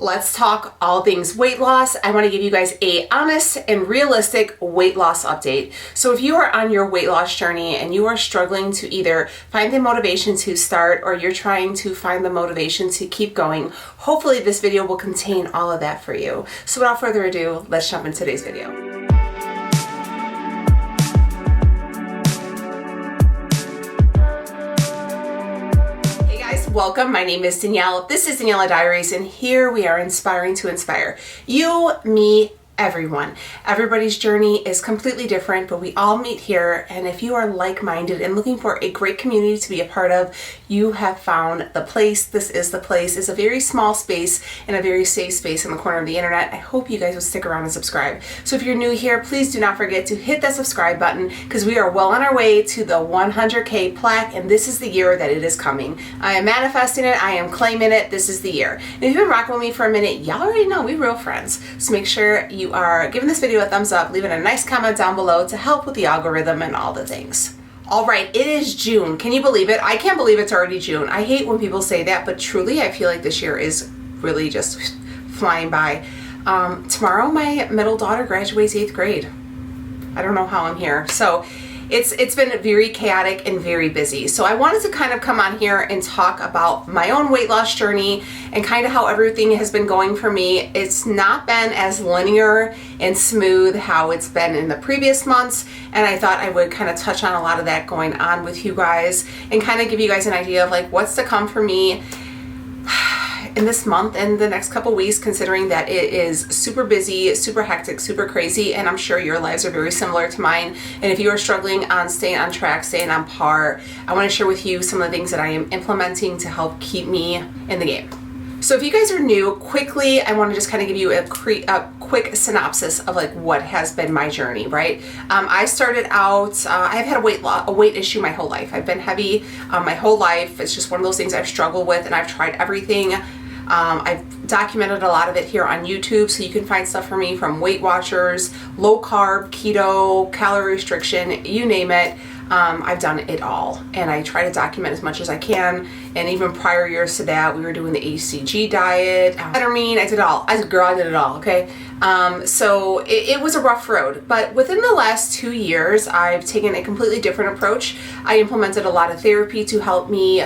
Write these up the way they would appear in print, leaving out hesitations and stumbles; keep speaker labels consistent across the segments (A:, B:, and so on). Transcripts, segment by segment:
A: Let's talk all things weight loss. I want to give you guys a honest and realistic weight loss update. So if you are on your weight loss journey and you are struggling to either find the motivation to start or you're trying to find the motivation to keep going, hopefully this video will contain all of that for you. So without further ado, let's jump into today's video. Welcome, my name is Danielle. This is Daniela Diaries, and here we are inspiring to inspire you, me, everyone. Everybody's journey is completely different, but we all meet here, and if you are like-minded and looking for a great community to be a part of, you have found the place. This is the place. It's a very small space and a very safe space in the corner of the internet. I hope you guys will stick around and subscribe. So if you're new here, please do not forget to hit that subscribe button because we are well on our way to the 100K plaque, and this is the year that it is coming. I am manifesting it. I am claiming it. This is the year. And if you've been rocking with me for a minute, y'all already know we real friends. So make sure you are giving this video a thumbs up, leaving a nice comment down below to help with the algorithm and all the things. All right, it is June. Can you believe it? I can't believe it's already June. I hate when people say that, but truly I feel like this year is really just flying by. Tomorrow my middle daughter graduates 8th grade. I don't know how I'm here. So it's been very chaotic and very busy. So I wanted to kind of come on here and talk about my own weight loss journey and kind of how everything has been going for me. It's not been as linear and smooth how it's been in the previous months, and I thought I would kind of touch on a lot of that going on with you guys and kind of give you guys an idea of like what's to come for me in this month and the next couple weeks, considering that it is super busy, super hectic, super crazy, and I'm sure your lives are very similar to mine. And if you are struggling on staying on track, staying on par, I want to share with you some of the things that I am implementing to help keep me in the game. So if you guys are new, quickly, I want to just kind of give you a quick synopsis of like what has been my journey, right? I started out, I've had a weight issue my whole life. I've been heavy my whole life. It's just one of those things I've struggled with, and I've tried everything. I've documented a lot of it here on YouTube, so you can find stuff for me from Weight Watchers, low carb, keto, calorie restriction, you name it. I've done it all, and I try to document as much as I can. And even prior years to that, we were doing the HCG diet, ketamine, I did it all. I did it all, okay? So it was a rough road, but within the last 2 years, I've taken a completely different approach. I implemented a lot of therapy to help me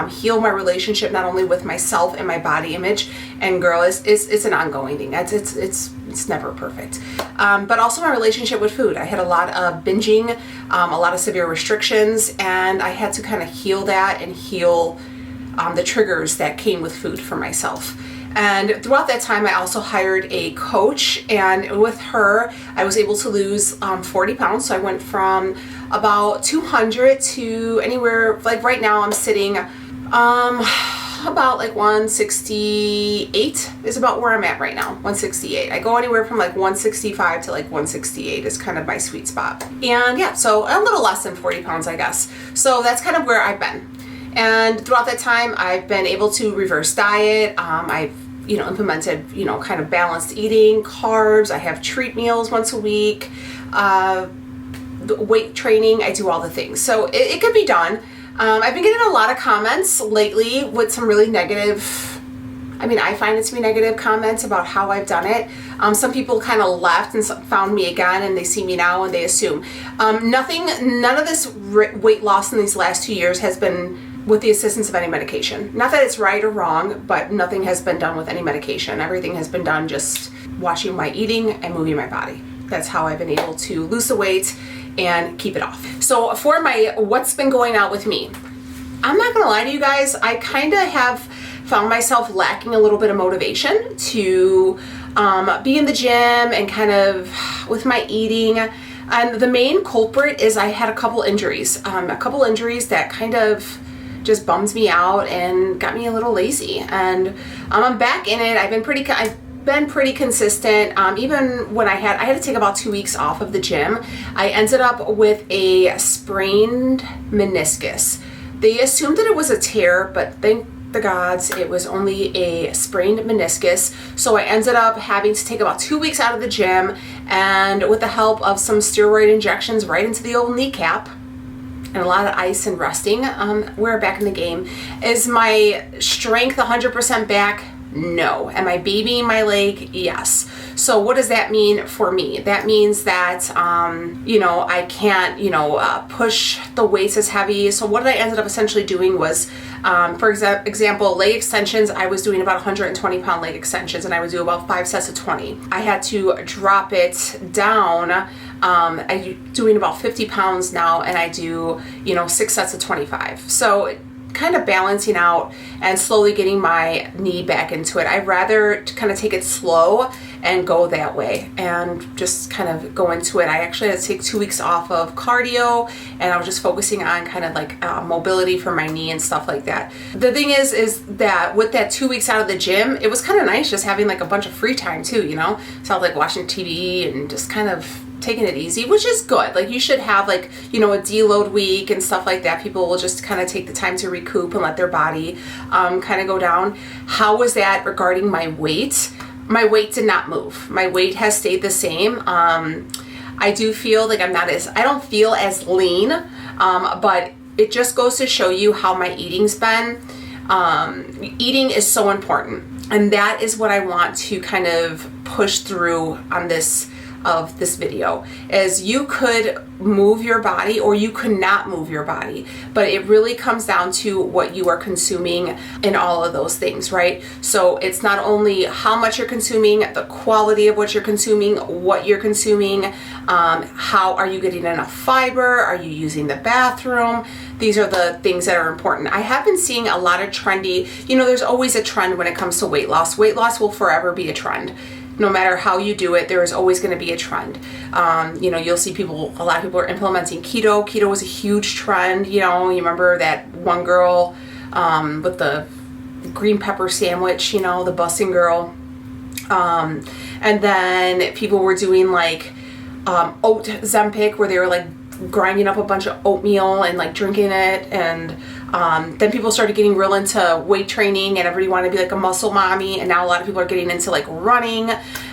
A: heal my relationship not only with myself and my body image, and girl, it's an ongoing thing. It's never perfect, but also my relationship with food. I had a lot of binging, a lot of severe restrictions, and I had to kind of heal that and heal the triggers that came with food for myself. And throughout that time, I also hired a coach, and with her, I was able to lose 40 pounds. So I went from about 200 to anywhere, like right now I'm sitting about like 168 is about where I'm at right now, 168. I go anywhere from like 165 to like 168 is kind of my sweet spot. And yeah, so a little less than 40 pounds, I guess. So that's kind of where I've been. And throughout that time, I've been able to reverse diet. I've implemented, kind of balanced eating, carbs. I have treat meals once a week, weight training. I do all the things. So it could be done. I've been getting a lot of comments lately with some really negative, I find it to be negative comments about how I've done it. Some people kind of left and found me again, and they see me now and they assume. None of this weight loss in these last 2 years has been with the assistance of any medication. Not that it's right or wrong, but nothing has been done with any medication. Everything has been done just watching my eating and moving my body. That's how I've been able to lose the weight and keep it off. So for my what's been going on with me, I'm not gonna lie to you guys, I kind of have found myself lacking a little bit of motivation to be in the gym and kind of with my eating. And the main culprit is I had a couple injuries that kind of just bums me out and got me a little lazy. And I'm back in it. I've been pretty consistent. Even when I had to take about 2 weeks off of the gym, I ended up with a sprained meniscus. They assumed that it was a tear, but thank the gods, it was only a sprained meniscus. So I ended up having to take about 2 weeks out of the gym, and with the help of some steroid injections right into the old kneecap and a lot of ice and resting, we're back in the game. Is my strength 100% back? No. Am I babying my leg? Yes. So what does that mean for me? That means that, you know, I can't, you know, push the weights as heavy. So what I ended up essentially doing was, for example, leg extensions, I was doing about 120 pound leg extensions, and I would do about 5 sets of 20. I had to drop it down. I'm doing about 50 pounds now, and I do, you know, 6 sets of 25. So kind of balancing out and slowly getting my knee back into it. I'd rather kind of take it slow and go that way and just kind of go into it. I actually had to take 2 weeks off of cardio, and I was just focusing on kind of like mobility for my knee and stuff like that. The thing is that with that 2 weeks out of the gym, it was kind of nice just having like a bunch of free time too, you know? So I was like watching TV and just kind of taking it easy, which is good. Like, you should have, like, you know, a deload week and stuff like that. People will just kind of take the time to recoup and let their body kind of go down. How was that regarding my weight? My weight did not move. My weight has stayed the same. I do feel like I don't feel as lean, but it just goes to show you how my eating's been. Eating is so important, and that is what I want to kind of push through on this video, is you could move your body or you could not move your body, but it really comes down to what you are consuming in all of those things, right? So it's not only how much you're consuming, the quality of what you're consuming, what you're consuming, how are you getting enough fiber, are you using the bathroom? These are the things that are important. I have been seeing a lot of trendy, you know, there's always a trend when it comes to weight loss. Weight loss will forever be a trend. No matter how you do it, there is always going to be a trend. You know, you'll see a lot of people are implementing keto. Keto was a huge trend. You know, you remember that one girl with the green pepper sandwich, you know, the busing girl. And then people were doing like oat Zempic, where they were like grinding up a bunch of oatmeal and like drinking it. And then people started getting real into weight training, and everybody wanted to be like a muscle mommy. And now a lot of people are getting into like running.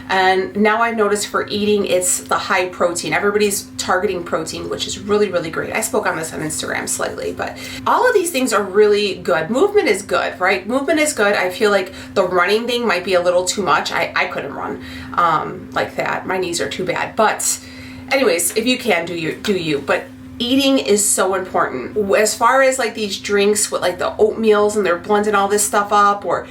A: And now I've noticed for eating, it's the high protein. Everybody's targeting protein, which is really, really great. I spoke on this on Instagram slightly, but all of these things are really good. Movement is good, right? Movement is good. I feel like the running thing might be a little too much. I couldn't run like that. My knees are too bad. But anyways, if you can, do you. But eating is so important. As far as like these drinks with like the oatmeals and they're blending all this stuff up, or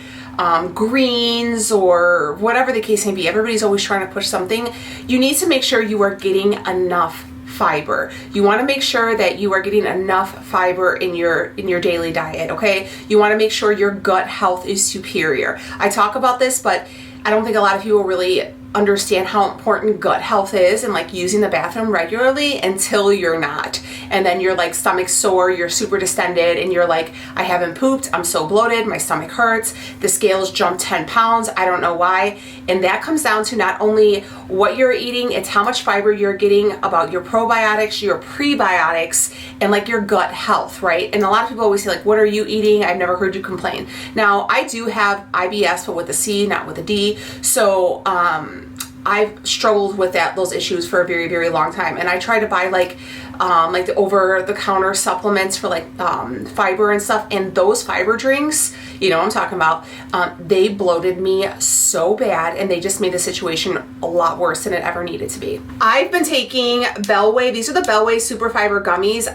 A: greens, or whatever the case may be, everybody's always trying to push something. You need to make sure you are getting enough fiber. You want to make sure that you are getting enough fiber in your daily diet, okay? You want to make sure your gut health is superior. I talk about this, but I don't think a lot of people really understand how important gut health is, and like using the bathroom regularly until you're not. And then you're like stomach sore, you're super distended, and you're like, I haven't pooped, I'm so bloated, my stomach hurts, the scales jumped 10 pounds, I don't know why. And that comes down to not only what you're eating, it's how much fiber you're getting, about your probiotics, your prebiotics, and like your gut health, right? And a lot of people always say like, what are you eating? I've never heard you complain. Now, I do have IBS, but with a C, not with a D. So, I've struggled with those issues for a very, very long time. And I try to buy like the over-the-counter supplements for like fiber and stuff. And those fiber drinks, you know what I'm talking about, they bloated me so bad, and they just made the situation a lot worse than it ever needed to be. I've been taking Bellway. These are the Bellway Super Fiber Gummies.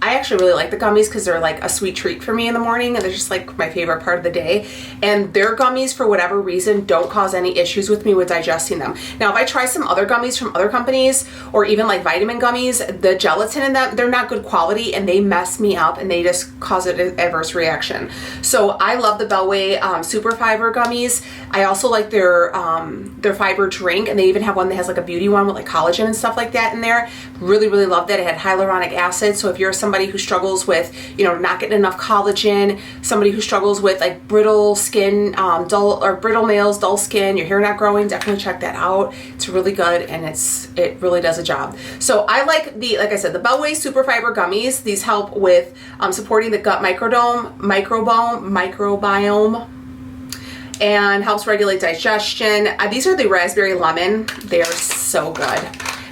A: I actually really like the gummies because they're like a sweet treat for me in the morning, and they're just like my favorite part of the day. And their gummies, for whatever reason, don't cause any issues with me with digesting them. Now, if I try some other gummies from other companies, or even like vitamin gummies, the gelatin in them, they're not good quality, and they mess me up, and they just cause an adverse reaction. So I love the Bellway Super Fiber Gummies. I also like their fiber drink, and they even have one that has like a beauty one with like collagen and stuff like that in there. Really, really love that. It had hyaluronic acid. So if you're somebody who struggles with, you know, not getting enough collagen, somebody who struggles with like brittle skin, brittle nails, dull skin, your hair not growing, definitely check that out. It's really good, and it really does a job. So I like like I said, the Bellway Super Fiber Gummies. These help with supporting the gut microbiome, and helps regulate digestion. These are the raspberry lemon. They are so good.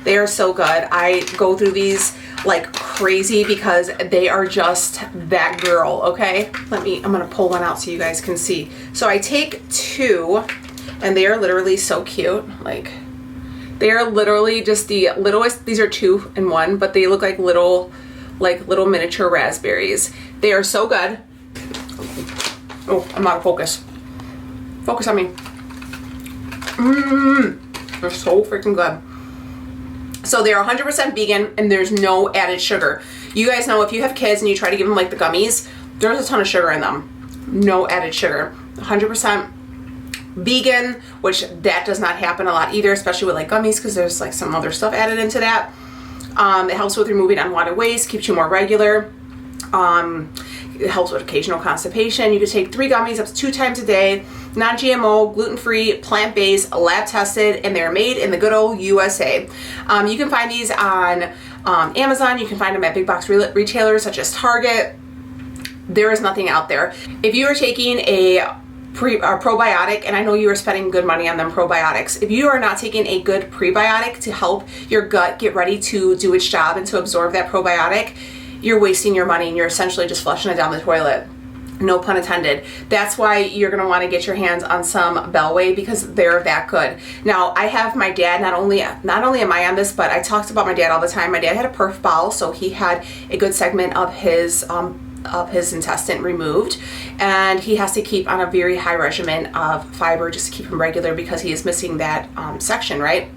A: They are so good. I go through these like crazy because they are just that girl, okay? I'm gonna pull one out so you guys can see. So I take 2, and they are literally so cute. Like, they are literally just the littlest. These are 2 in 1, but they look like little miniature raspberries. They are so good. Oh, I'm out of focus. Focus on me. They're so freaking good. So they're 100% vegan, and there's no added sugar. You guys know if you have kids and you try to give them like the gummies, there's a ton of sugar in them. No added sugar. 100% vegan, which that does not happen a lot either, especially with like gummies, because there's like some other stuff added into that. It helps with removing unwanted waste, keeps you more regular. It helps with occasional constipation. You can take 3 gummies up to 2 times a day. Non-GMO, gluten-free, plant-based, lab-tested, and they're made in the good old USA. You can find these on Amazon. You can find them at big box retailers such as Target. There is nothing out there. If you are taking a probiotic, and I know you are spending good money on them probiotics, if you are not taking a good prebiotic to help your gut get ready to do its job and to absorb that probiotic, you're wasting your money and you're essentially just flushing it down the toilet. No pun intended. That's why you're going to want to get your hands on some Bellway, because they're that good. Now, I have my dad, not only am I on this, but I talked about my dad all the time. My dad had a perf bowel, so he had a good segment of his intestine removed, and he has to keep on a very high regimen of fiber just to keep him regular because he is missing that section, right?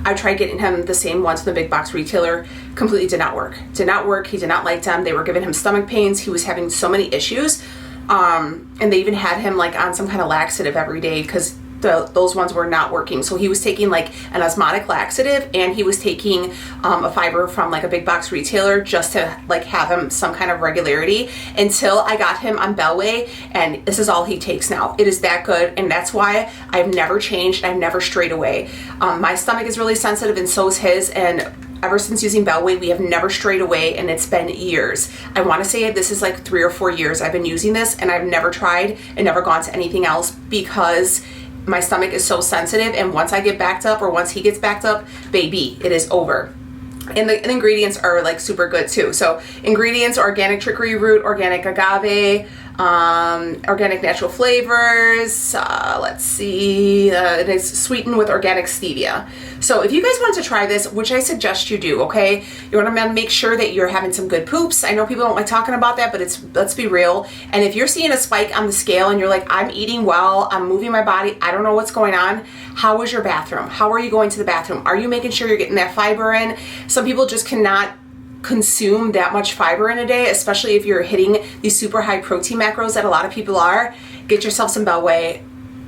A: I tried getting him the same ones from the big box retailer. Completely did not work. Did not work. He did not like them. They were giving him stomach pains. He was having so many issues. And they even had him like on some kind of laxative every day because those ones were not working. So he was taking like an osmotic laxative, and he was taking a fiber from like a big box retailer just to like have him some kind of regularity, until I got him on Bellway, and this is all he takes now. It is that good, and that's why I've never changed. I've never strayed away. My stomach is really sensitive, and so is his, and ever since using Bellway, we have never strayed away, and it's been years. I want to say this is like 3 or 4 years I've been using this, and I've never tried and never gone to anything else because my stomach is so sensitive, and once I get backed up, or once he gets backed up, baby, it is over. And the ingredients are like super good too. So ingredients: organic chicory root, organic agave, organic natural flavors. Let's see, it is sweetened with organic stevia. So if you guys want to try this, which I suggest you do, okay, you want to make sure that you're having some good poops. I know people don't like talking about that, but let's be real. And if you're seeing a spike on the scale and you're like, I'm eating well, I'm moving my body, I don't know what's going on, how is your bathroom? How are you going to the bathroom? Are you making sure you're getting that fiber in? Some people just cannot consume that much fiber in a day, especially if you're hitting these super high protein macros that a lot of people are. Get yourself some Bellway.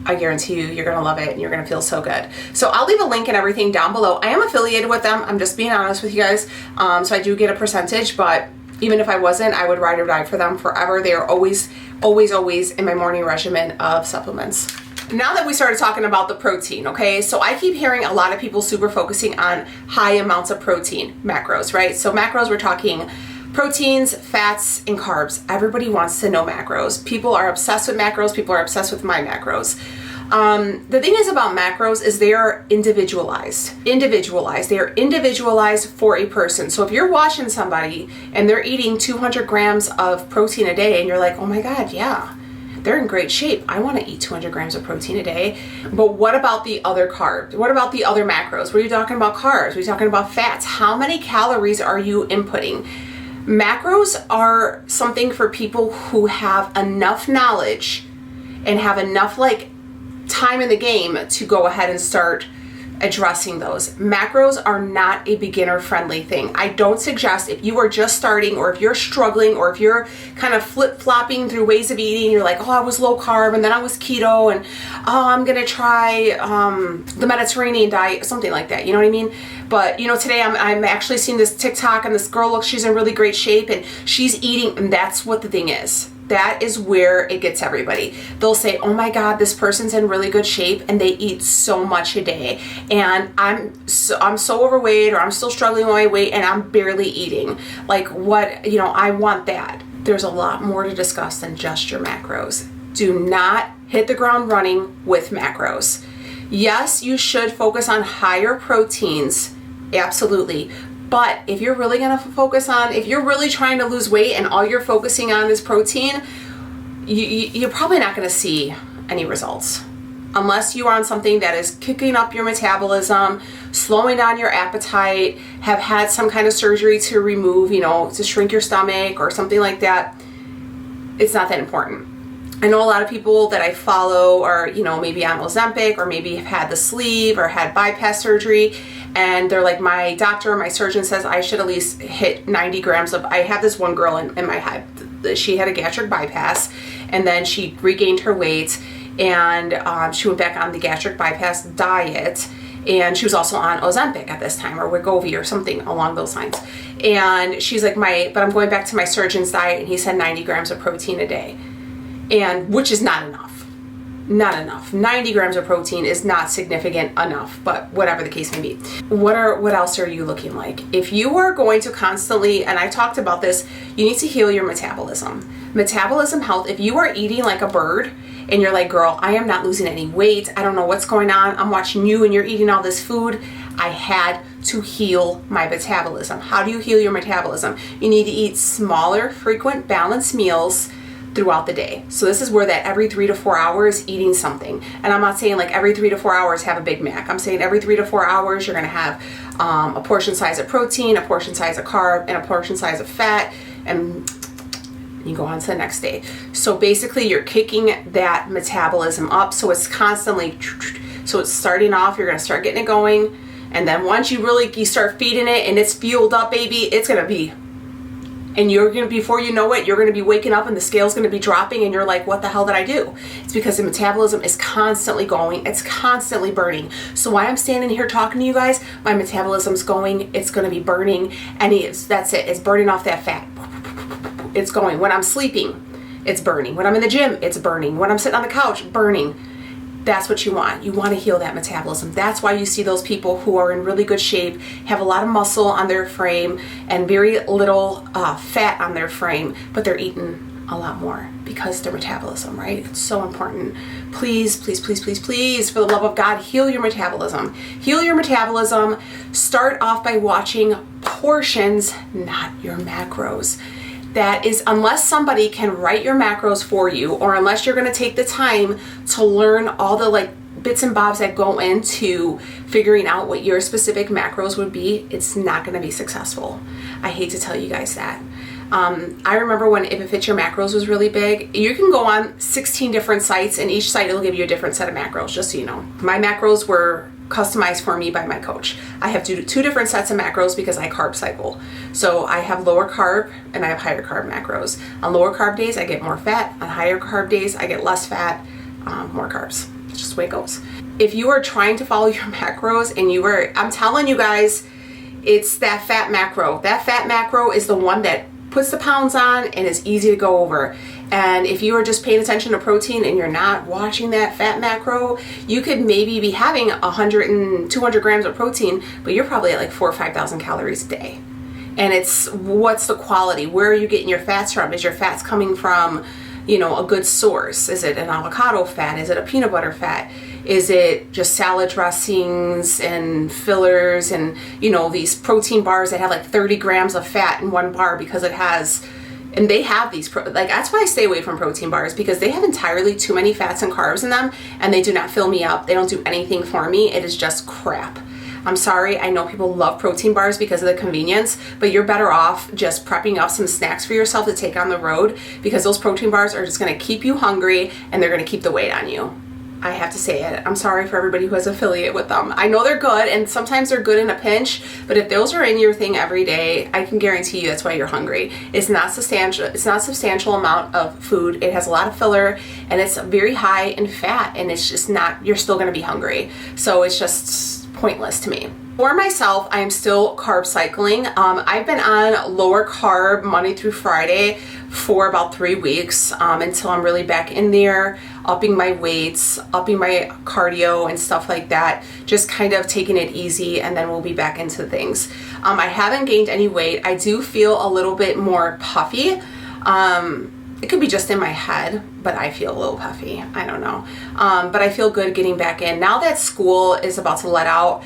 A: I guarantee you're gonna love it and you're gonna feel so good. So I'll leave a link and everything down below. I am affiliated with them. I'm just being honest with you guys. So I do get a percentage, but even if I wasn't, I would ride or die for them forever. They are always, always, always in my morning regimen of supplements. Now that we started talking about the protein, okay, so I keep hearing a lot of people super focusing on high amounts of protein macros, right? So macros, we're talking proteins, fats, and carbs. Everybody wants to know macros. People are obsessed with macros. People are obsessed with my macros. The thing is about macros is they are individualized. They are individualized for a person. So if you're watching somebody and they're eating 200 grams of protein a day and you're like, oh my God, yeah, they're in great shape. I want to eat 200 grams of protein a day. But what about the other carbs? What about the other macros? What are you talking about carbs? What are you talking about fats? How many calories are you inputting? Macros are something for people who have enough knowledge and have enough like time in the game to go ahead and start addressing those. Macros are not a beginner friendly thing. I don't suggest, if you are just starting, or if you're struggling, or if you're kind of flip-flopping through ways of eating, you're like, oh, I was low carb and then I was keto, and oh, I'm gonna try the Mediterranean diet, something like that, you know what I mean? But you know, today I'm actually seeing this TikTok, and this girl looks, she's in really great shape and she's eating, and that's what the thing is. That is where it gets everybody. They'll say, oh my God, this person's in really good shape and they eat so much a day, and I'm so overweight, or I'm still struggling with my weight and I'm barely eating. Like, what, you know, I want that. There's a lot more to discuss than just your macros. Do not hit the ground running with macros. Yes, you should focus on higher proteins, absolutely, But if you're really gonna focus on, if you're really trying to lose weight and all you're focusing on is protein, you're probably not gonna see any results. Unless you are on something that is kicking up your metabolism, slowing down your appetite, have had some kind of surgery to remove, you know, to shrink your stomach or something like that, it's not that important. I know a lot of people that I follow are, you know, maybe on Ozempic or maybe have had the sleeve or had bypass surgery, and they're like, my doctor, my surgeon says I should at least hit 90 grams of, I have this one girl in my head, she had a gastric bypass and then she regained her weight, and she went back on the gastric bypass diet, and she was also on Ozempic at this time, or Wegovy or something along those lines. And she's like, but I'm going back to my surgeon's diet, and he said 90 grams of protein a day, and which is not enough. Not enough. 90 grams of protein is not significant enough, but whatever the case may be. What else are you looking like? If you are going to constantly, and I talked about this, you need to heal your metabolism. Metabolism health, if you are eating like a bird and you're like, girl, I am not losing any weight, I don't know what's going on, I'm watching you and you're eating all this food, I had to heal my metabolism. How do you heal your metabolism? You need to eat smaller, frequent, balanced meals throughout the day. So this is where that every 3 to 4 hours eating something. And I'm not saying like every 3 to 4 hours have a Big Mac. I'm saying every 3 to 4 hours you're gonna have a portion size of protein, a portion size of carb, and a portion size of fat, and you go on to the next day. So basically you're kicking that metabolism up, so it's constantly, so it's starting off, you're gonna start getting it going, and then once you start feeding it and it's fueled up, baby, it's gonna be, and you're gonna, before you know it, you're gonna be waking up and the scale's gonna be dropping and you're like, what the hell did I do? It's because the metabolism is constantly going, it's constantly burning. So while I'm standing here talking to you guys, my metabolism's going, it's gonna be burning, and that's it, it's burning off that fat. It's going. When I'm sleeping, it's burning. When I'm in the gym, it's burning. When I'm sitting on the couch, burning. That's what you want. You want to heal that metabolism. That's why you see those people who are in really good shape, have a lot of muscle on their frame and very little fat on their frame, but they're eating a lot more because their metabolism, right? It's so important. Please, please, please, please, please, for the love of God, heal your metabolism. Heal your metabolism. Start off by watching portions, not your macros. That is, unless somebody can write your macros for you, or unless you're going to take the time to learn all the like bits and bobs that go into figuring out what your specific macros would be, it's not going to be successful. I hate to tell you guys that. I remember when If It Fits Your Macros was really big. You can go on 16 different sites, and each site will give you a different set of macros, just so you know. My macros were customized for me by my coach. I have two different sets of macros because I carb cycle. So I have lower carb and I have higher carb macros. On lower carb days, I get more fat. On higher carb days, I get less fat, more carbs. It's just the way it goes. If you are trying to follow your macros and I'm telling you guys, it's that fat macro. That fat macro is the one that puts the pounds on and is easy to go over. And if you are just paying attention to protein and you're not watching that fat macro, you could maybe be having 100 and 200 grams of protein, but you're probably at like 4,000 or 5,000 calories a day. And it's, what's the quality? Where are you getting your fats from? Is your fats coming from, you know, a good source? Is it an avocado fat? Is it a peanut butter fat? Is it just salad dressings and fillers and, you know, these protein bars that have like 30 grams of fat in one bar because it has, and they have these, like, that's why I stay away from protein bars, because they have entirely too many fats and carbs in them, and they do not fill me up. They don't do anything for me. It is just crap. I'm sorry, I know people love protein bars because of the convenience, but you're better off just prepping up some snacks for yourself to take on the road, because those protein bars are just gonna keep you hungry and they're gonna keep the weight on you. I have to say it. I'm sorry for everybody who has affiliate with them. I know they're good, and sometimes they're good in a pinch, but if those are in your thing every day, I can guarantee you that's why you're hungry. It's not substantial. It's not a substantial amount of food. It has a lot of filler, and it's very high in fat, and it's just not, you're still gonna be hungry. So it's just pointless to me. For myself, I am still carb cycling. I've been on lower carb Monday through Friday for about 3 weeks until I'm really back in there, upping my weights, upping my cardio and stuff like that, just kind of taking it easy, and then we'll be back into things. I haven't gained any weight. I do feel a little bit more puffy. It could be just in my head, but I feel a little puffy. I don't know. But I feel good getting back in. Now that school is about to let out,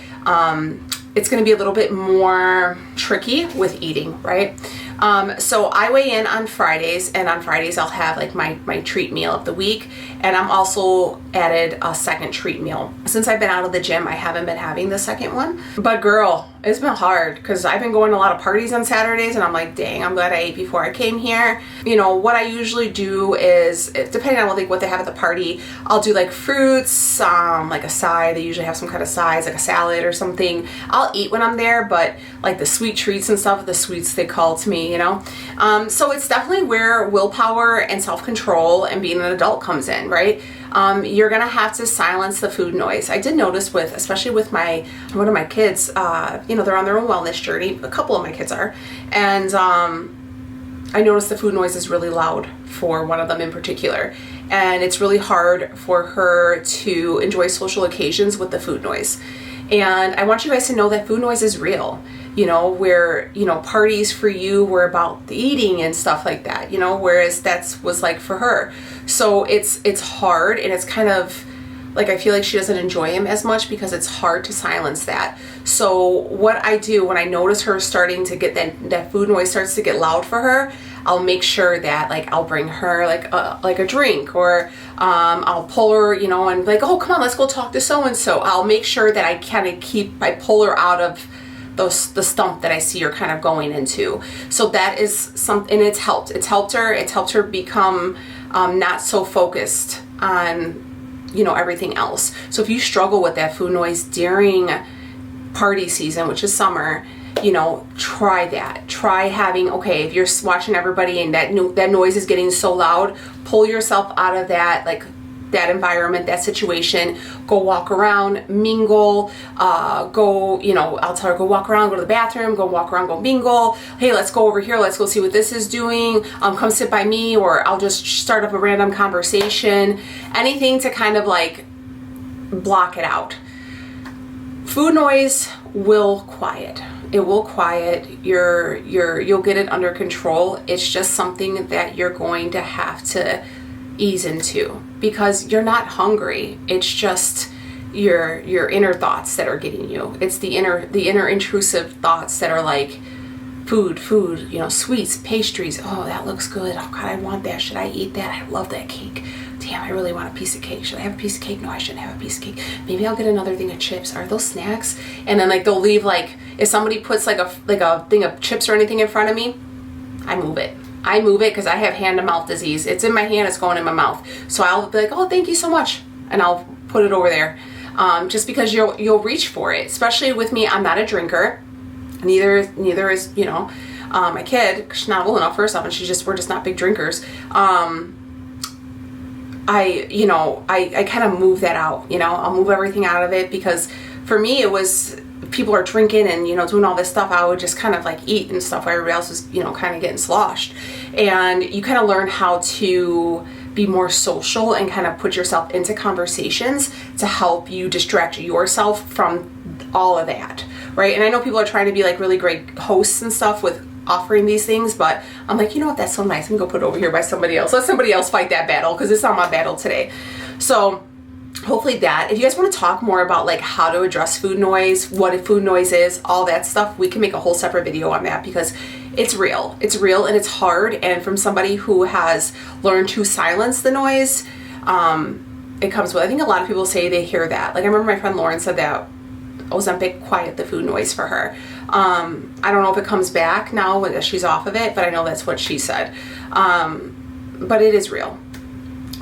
A: it's going to be a little bit more tricky with eating, right? So I weigh in on Fridays, and on Fridays I'll have like my treat meal of the week, and I'm also added a second treat meal. Since I've been out of the gym, I haven't been having the second one, but girl, it's been hard because I've been going to a lot of parties on Saturdays, and I'm like, dang, I'm glad I ate before I came here. You know, what I usually do is, depending on what they have at the party, I'll do like fruits, like a side. They usually have some kind of sides, like a salad or something. I'll eat when I'm there, but like the sweet treats and stuff, the sweets they call to me, you know? So it's definitely where willpower and self-control and being an adult comes in, right? You're gonna have to silence the food noise. I did notice especially with one of my kids, you know, they're on their own wellness journey. A couple of my kids are. And I noticed the food noise is really loud for one of them in particular. And it's really hard for her to enjoy social occasions with the food noise. And I want you guys to know that food noise is real. You know, where, you know, parties for you were about the eating and stuff like that, you know, whereas was like for her. So it's hard, and it's kind of like, I feel like she doesn't enjoy him as much because it's hard to silence that. So what I do when I notice her starting to get that food noise starts to get loud for her, I'll make sure that like I'll bring her like a drink, or I'll pull her, you know, and like, oh, come on, let's go talk to so-and-so. I'll make sure that I pull her out of the stump that I see her kind of going into. So that is something, and it's helped her become not so focused on, you know, everything else. So if you struggle with that food noise during party season, which is summer, you know, try that. Try having, okay, if you're watching everybody and that noise is getting so loud, pull yourself out of that, like that environment, that situation. Go walk around, mingle, go, you know, I'll tell her, go walk around, go to the bathroom, go walk around, go mingle. Hey, let's go over here, let's go see what this is doing. Come sit by me, or I'll just start up a random conversation. Anything to kind of like block it out. Food noise will quiet. It will quiet. You'll get it under control. It's just something that you're going to have to ease into, because you're not hungry. It's just your inner thoughts that are getting you. It's the inner intrusive thoughts that are like food, you know, sweets, pastries. Oh, that looks good. Oh God, I want that. Should I eat that? I love that cake. Damn, I really want a piece of cake. Should I have a piece of cake? No, I shouldn't have a piece of cake. Maybe I'll get another thing of chips. Are those snacks? And then like they'll leave, like if somebody puts like a thing of chips or anything in front of me, I move it because I have hand-to-mouth disease. It's in my hand, it's going in my mouth. So I'll be like, oh, thank you so much. And I'll put it over there. Just because you'll reach for it. Especially with me, I'm not a drinker. Neither is, you know, my kid. She's not old enough, first off, and we're just not big drinkers. I kind of move that out, you know. I'll move everything out of it, because for me it was, people are drinking and, you know, doing all this stuff, I would just kind of like eat and stuff while everybody else was, you know, kind of getting sloshed. And you kind of learn how to be more social and kind of put yourself into conversations to help you distract yourself from all of that, right? And I know people are trying to be like really great hosts and stuff with offering these things, but I'm like, you know what, that's so nice. I'm gonna go put it over here by somebody else. Let somebody else fight that battle, because it's not my battle today. So hopefully that, if you guys want to talk more about like how to address food noise, what food noise is, all that stuff, we can make a whole separate video on that, because it's real and it's hard. And from somebody who has learned to silence the noise, it comes with, I think a lot of people say they hear that. Like I remember my friend Lauren said that Ozempic quiet the food noise for her. I don't know if it comes back now when she's off of it, but I know that's what she said. But it is real.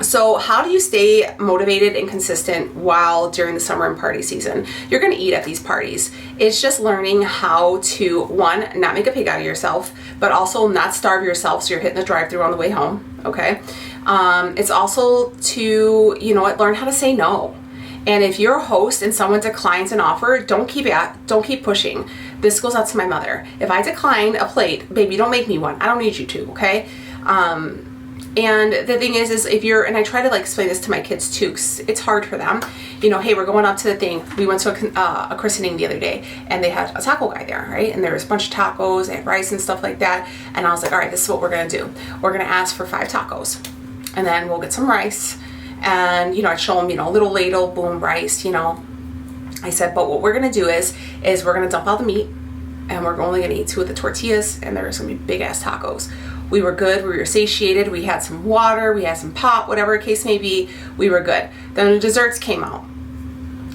A: So how do you stay motivated and consistent during the summer and party season? You're going to eat at these parties. It's just learning how to, one, not make a pig out of yourself, but also not starve yourself so you're hitting the drive-thru on the way home, okay? It's also to, you know what, learn how to say no. And if you're a host and someone declines an offer, don't keep pushing. This goes out to my mother. If I decline a plate, baby, don't make me one. I don't need you to, okay? And the thing is if you're, and I try to like explain this to my kids too, 'cause it's hard for them. You know, hey, we're going up to the thing. We went to a christening the other day, and they had a taco guy there, right? And there was a bunch of tacos, they had rice and stuff like that. And I was like, all right, this is what we're gonna do. We're gonna ask for 5 tacos, and then we'll get some rice. And, you know, I'd show them, you know, a little ladle, boom, rice, you know. I said, but what we're gonna do is we're gonna dump out the meat, and we're only gonna eat 2 of the tortillas, and there's gonna be big ass tacos. We were good, we were satiated, we had some water, we had some pop, whatever the case may be, we were good. Then the desserts came out.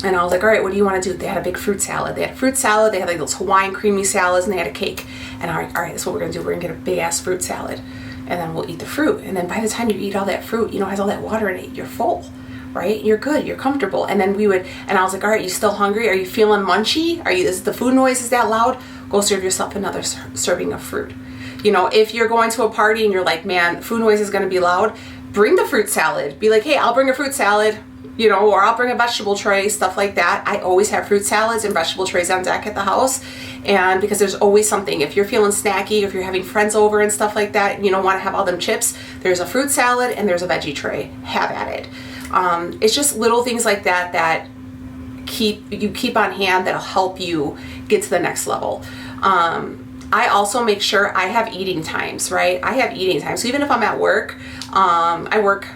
A: And I was like, all right, what do you want to do? They had a big fruit salad. They had fruit salad, they had like those Hawaiian creamy salads, and they had a cake. And all right, that's what we're gonna do. We're gonna get a big ass fruit salad, and then we'll eat the fruit. And then by the time you eat all that fruit, you know, it has all that water in it, you're full, right? You're good, you're comfortable. And then and I was like, all right, you still hungry? Are you feeling munchy? Is the food noise is that loud? Go serve yourself another serving of fruit. You know, if you're going to a party and you're like, man, food noise is gonna be loud, bring the fruit salad. Be like, hey, I'll bring a fruit salad. You know, or I'll bring a vegetable tray, stuff like that. I always have fruit salads and vegetable trays on deck at the house, and because there's always something. If you're feeling snacky, if you're having friends over and stuff like that, and you don't want to have all them chips, there's a fruit salad and there's a veggie tray. Have at it. It's just little things like that that you keep on hand that'll help you get to the next level. I also make sure I have eating times, right? I have eating times. So even if I'm at work, I work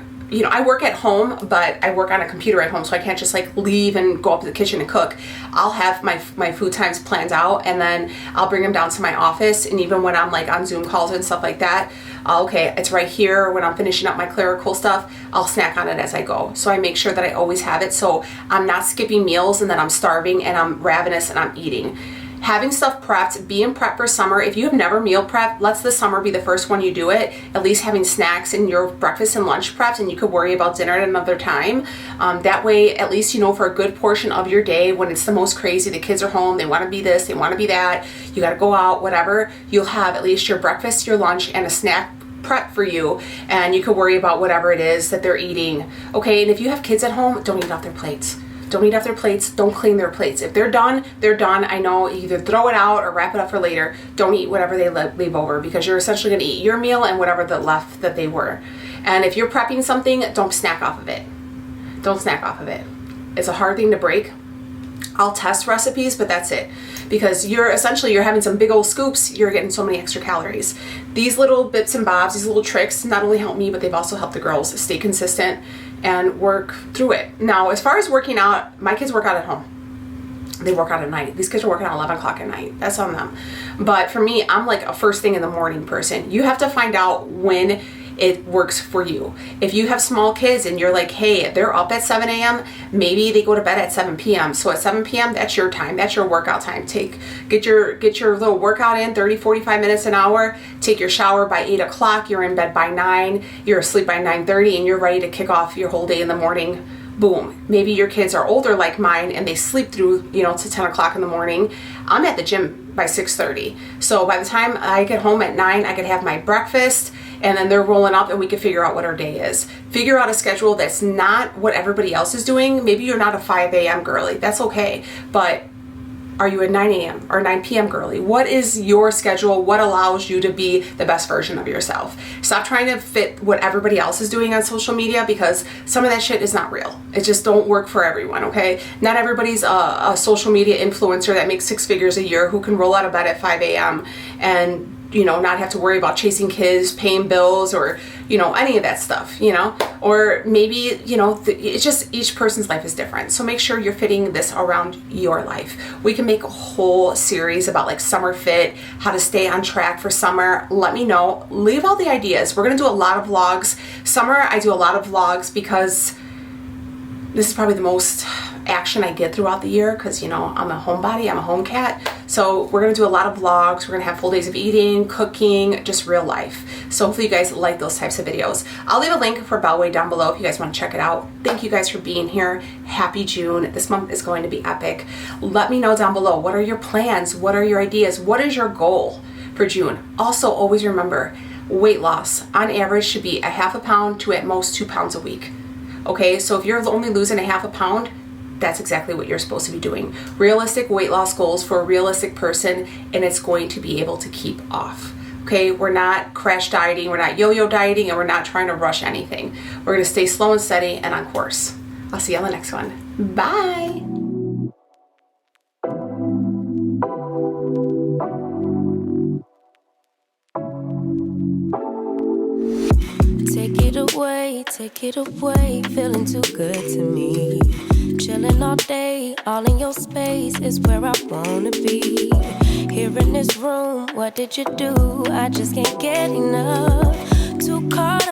A: at home, but I work on a computer at home, so I can't just like leave and go up to the kitchen and cook. I'll have my food times planned out, and then I'll bring them down to my office. And even when I'm like on Zoom calls and stuff like that, okay, it's right here. When I'm finishing up my clerical stuff, I'll snack on it as I go. So I make sure that I always have it, so I'm not skipping meals and then I'm starving and I'm ravenous and I'm eating. Having stuff prepped, being prepped for summer. If you have never meal prepped, let's the summer be the first one you do it. At least having snacks and your breakfast and lunch prepped, and you could worry about dinner at another time. That way, at least you know for a good portion of your day when it's the most crazy, the kids are home, they want to be this, they want to be that, you got to go out, whatever, you'll have at least your breakfast, your lunch, and a snack prep for you, and you could worry about whatever it is that they're eating. Okay, and if you have kids at home, don't eat off their plates. Don't eat off their plates. Don't clean their plates. If they're done, they're done. I know, either throw it out or wrap it up for later. Don't eat whatever they leave over, because you're essentially going to eat your meal and whatever the left that they were. And if you're prepping something, don't snack off of it. Don't snack off of it. It's a hard thing to break. I'll test recipes, but that's it. Because you're having some big old scoops, you're getting so many extra calories. These little bits and bobs, these little tricks not only help me, but they've also helped the girls stay consistent and work through it. Now, as far as working out, my kids work out at home. They work out at night. These kids are working out 11 o'clock at night. That's on them. But for me, I'm like a first thing in the morning person. You have to find out when it works for you. If you have small kids and you're like, hey, they're up at 7 a.m., maybe they go to bed at 7 p.m. So at 7 p.m., that's your time. That's your workout time. Get your little workout in, 30, 45 minutes, an hour. Take your shower by 8 o'clock. You're in bed by 9. You're asleep by 9:30, and you're ready to kick off your whole day in the morning. Boom. Maybe your kids are older like mine and they sleep through, to 10 o'clock in the morning. I'm at the gym by 6:30. So by the time I get home at 9, I could have my breakfast, and then they're rolling up and we can figure out what our day is. Figure out a schedule that's not what everybody else is doing. Maybe you're not a 5 a.m. girly. That's okay. But are you a 9 a.m. or 9 p.m. girly? What is your schedule? What allows you to be the best version of yourself? Stop trying to fit what everybody else is doing on social media, because some of that shit is not real. It just don't work for everyone, okay? Not everybody's a social media influencer that makes 6 figures a year who can roll out of bed at 5 a.m. and not have to worry about chasing kids, paying bills, or, any of that stuff, or maybe, it's just each person's life is different. So make sure you're fitting this around your life. We can make a whole series about like summer fit, how to stay on track for summer. Let me know. Leave all the ideas. We're going to do a lot of vlogs. Summer, I do a lot of vlogs because this is probably the most action I get throughout the year, because I'm a homebody, I'm a home cat. So we're gonna do a lot of vlogs. We're gonna have full days of eating, cooking, just real life. So hopefully you guys like those types of videos. I'll leave a link for Bellway down below if you guys want to check it out. Thank you guys for being here. Happy June. This month is going to be epic. Let me know down below, what are your plans? What are your ideas? What is your goal for June? Also, always remember, weight loss on average should be 1/2 pound to at most 2 pounds a week. Okay, so if you're only losing 1/2 pound, that's exactly what you're supposed to be doing. Realistic weight loss goals for a realistic person, and it's going to be able to keep off. Okay, we're not crash dieting, we're not yo-yo dieting, and we're not trying to rush anything. We're gonna stay slow and steady and on course. I'll see you on the next one. Bye.
B: Take it away. away, take it away. Feeling too good to me. Chilling all day, all in your space is where I wanna be. Here in this room, what did you do? I just can't get enough. Too caught